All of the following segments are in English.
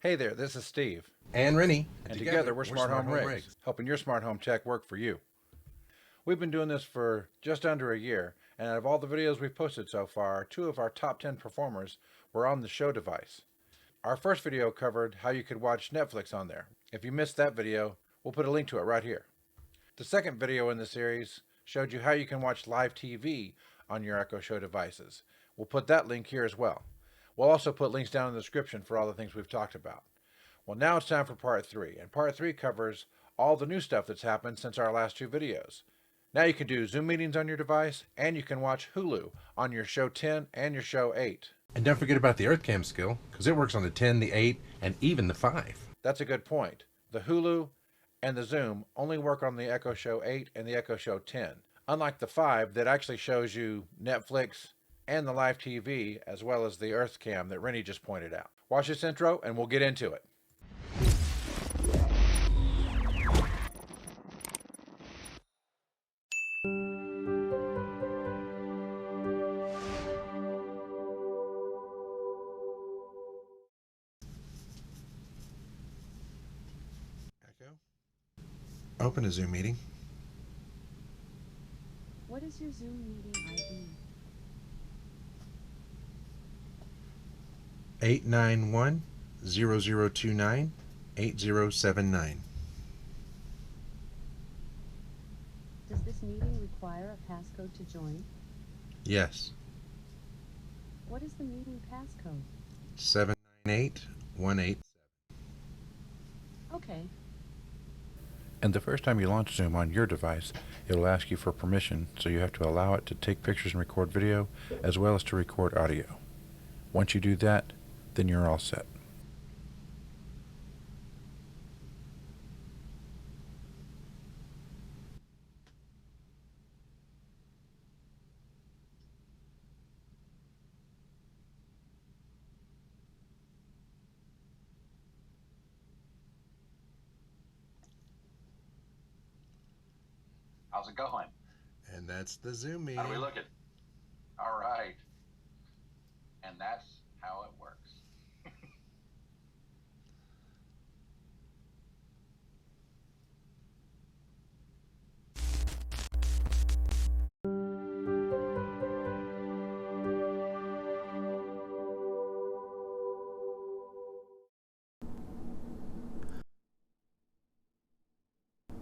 Hey there, this is Steve. And Rennie. And together we're Smarthome Riggs, helping your smart home tech work for you. We've been doing this for just under a year, and out of all the videos we've posted so far, 2 of our top 10 performers were on the show device. Our first video covered how you could watch Netflix on there. If you missed that video, we'll put a link to it right here. The second video in the series showed you how you can watch live TV on your Echo Show devices. We'll put that link here as well. We'll also put links down in the description for all the things we've talked about. Well, now it's time for part 3, and part 3 covers all the new stuff that's happened since our last 2 videos. Now you can do Zoom meetings on your device, and you can watch Hulu on your Show 10 and your Show 8. And don't forget about the EarthCam skill, because it works on the 10, the 8, and even the 5. That's a good point. The Hulu and the Zoom only work on the Echo Show 8 and the Echo Show 10, unlike the 5 that actually shows you Netflix and the live TV, as well as the EarthCam that Rennie just pointed out. Watch this intro, and we'll get into it. Open a Zoom meeting. What is your Zoom meeting ID? 891-0029-8079. Does this meeting require a passcode to join? Yes. What is the meeting passcode? 798187. Okay. And the first time you launch Zoom on your device, it'll ask you for permission, so you have to allow it to take pictures and record video, as well as to record audio. Once you do that, then you're all set. How's it going? And that's the Zoom meeting. How do we look at? All right. And that's how it works.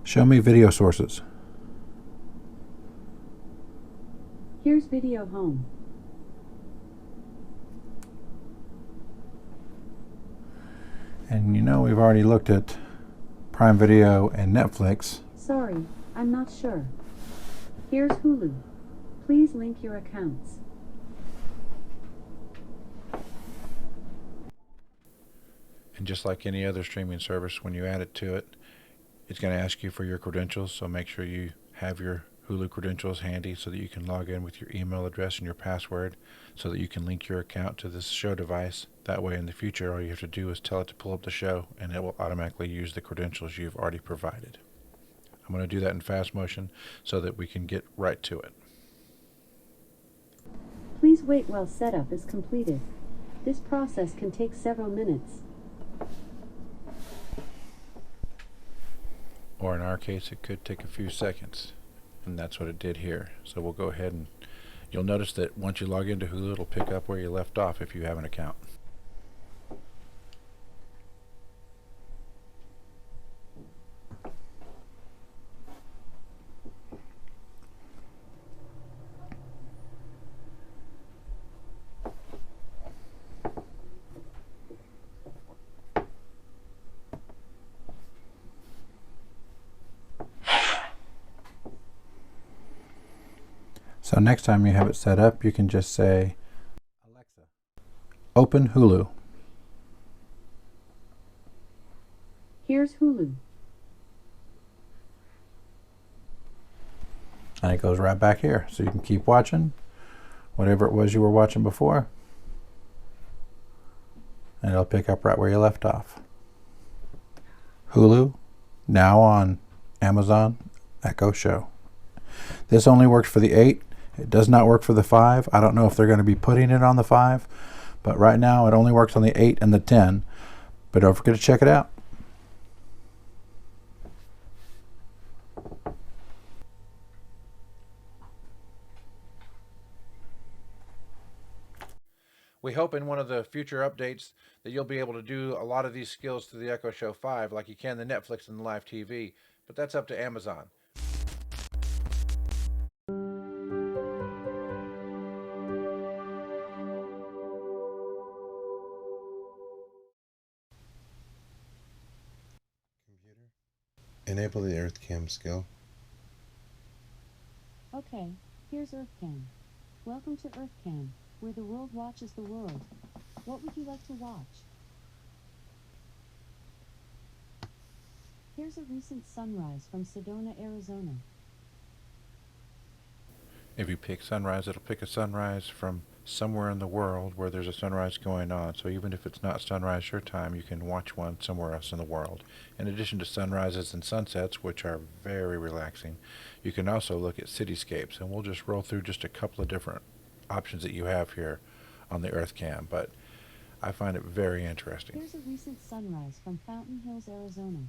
Show me video sources. Here's video home. And you know we've already looked at Prime Video and Netflix. Sorry, I'm not sure. Here's Hulu. Please link your accounts. And just like any other streaming service, when you add it to it, it's going to ask you for your credentials, so make sure you have your Hulu credentials handy so that you can log in with your email address and your password so that you can link your account to this show device. That way in the future all you have to do is tell it to pull up the show and it will automatically use the credentials you've already provided. I'm going to do that in fast motion so that we can get right to it. Please wait while setup is completed. This process can take several minutes. Or in our case it could take a few seconds. And that's what it did here. So we'll go ahead and you'll notice that once you log into Hulu, it'll pick up where you left off if you have an account. So next time you have it set up, you can just say, Alexa, open Hulu. Here's Hulu. And it goes right back here. So you can keep watching whatever it was you were watching before. And it'll pick up right where you left off. Hulu, now on Amazon Echo Show. This only works for the 8. It does not work for the 5. I don't know if they're going to be putting it on the 5, but right now it only works on the 8 and the 10. But don't forget to check it out. We hope in one of the future updates that you'll be able to do a lot of these skills through the Echo Show 5 like you can the Netflix and the live TV, but that's up to Amazon. Enable the EarthCam skill. Okay, here's EarthCam. Welcome to EarthCam, where the world watches the world. What would you like to watch? Here's a recent sunrise from Sedona, Arizona. If you pick sunrise, it'll pick a sunrise from somewhere in the world where there's a sunrise going on. So even if it's not sunrise your time, you can watch one somewhere else in the world. In addition to sunrises and sunsets, which are very relaxing, you can also look at cityscapes. And we'll just roll through just a couple of different options that you have here on the EarthCam. But I find it very interesting. Here's a recent sunrise from Fountain Hills, Arizona.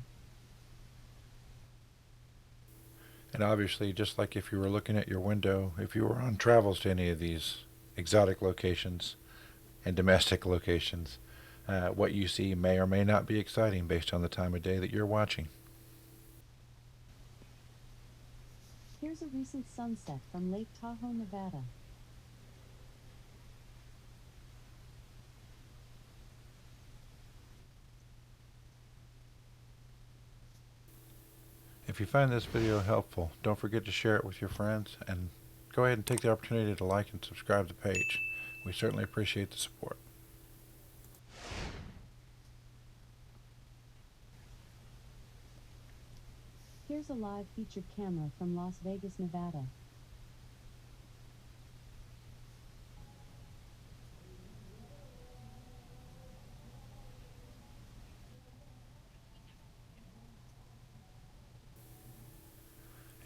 And obviously, just like if you were looking at your window, if you were on travels to any of these exotic locations and domestic locations, what you see may or may not be exciting based on the time of day that you're watching. Here's a recent sunset from Lake Tahoe, Nevada. If you find this video helpful, don't forget to share it with your friends and go ahead and take the opportunity to like and subscribe to the page. We certainly appreciate the support. Here's a live featured camera from Las Vegas, Nevada.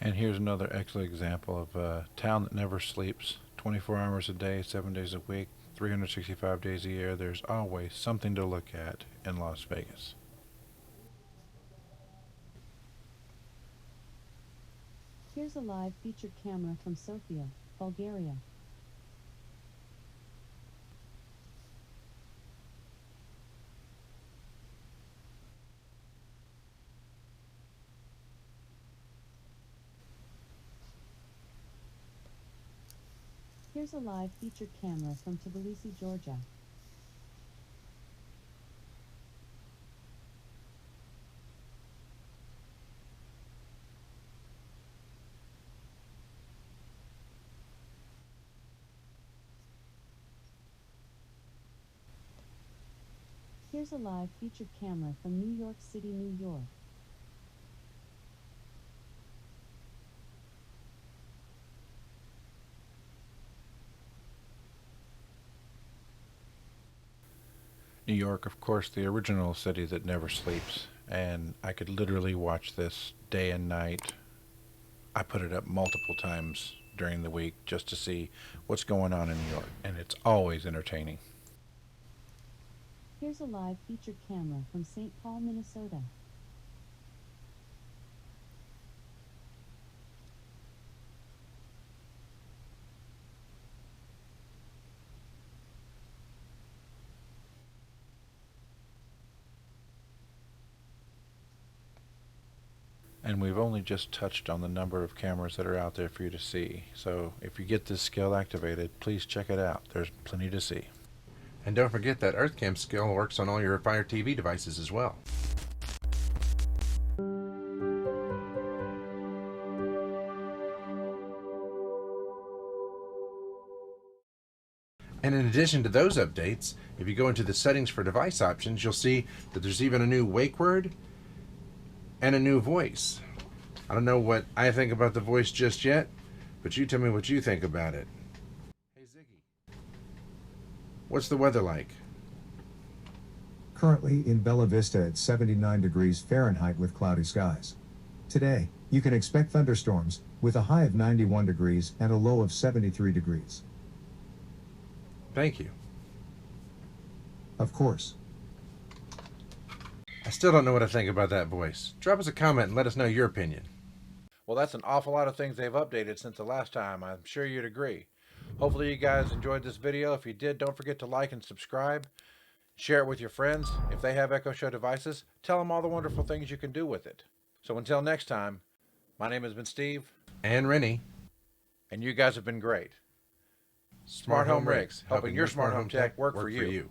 And here's another excellent example of a town that never sleeps. 24 hours a day, 7 days a week, 365 days a year. There's always something to look at in Las Vegas. Here's a live featured camera from Sofia, Bulgaria. Here's a live featured camera from Tbilisi, Georgia. Here's a live featured camera from New York City, New York. New York, of course, the original city that never sleeps, and I could literally watch this day and night. I put it up multiple times during the week just to see what's going on in New York, and it's always entertaining. Here's a live featured camera from St. Paul, Minnesota. And we've only just touched on the number of cameras that are out there for you to see. So if you get this skill activated, please check it out. There's plenty to see. And don't forget that EarthCam skill works on all your Fire TV devices as well. And in addition to those updates, if you go into the settings for device options, you'll see that there's even a new wake word and a new voice. I don't know what I think about the voice just yet, but you tell me what you think about it. Hey Ziggy, what's the weather like? Currently in Bella Vista at 79 degrees Fahrenheit with cloudy skies. Today, you can expect thunderstorms, with a high of 91 degrees and a low of 73 degrees. Thank you. Of course. I still don't know what to think about that voice. Drop us a comment and let us know your opinion. Well, that's an awful lot of things they've updated since the last time. I'm sure you'd agree. Hopefully you guys enjoyed this video. If you did, don't forget to like and subscribe. Share it with your friends. If they have Echo Show devices, tell them all the wonderful things you can do with it. So until next time, my name has been Steve. And Rennie. And you guys have been great. Smarthome Riggs, helping your smart home tech work for you.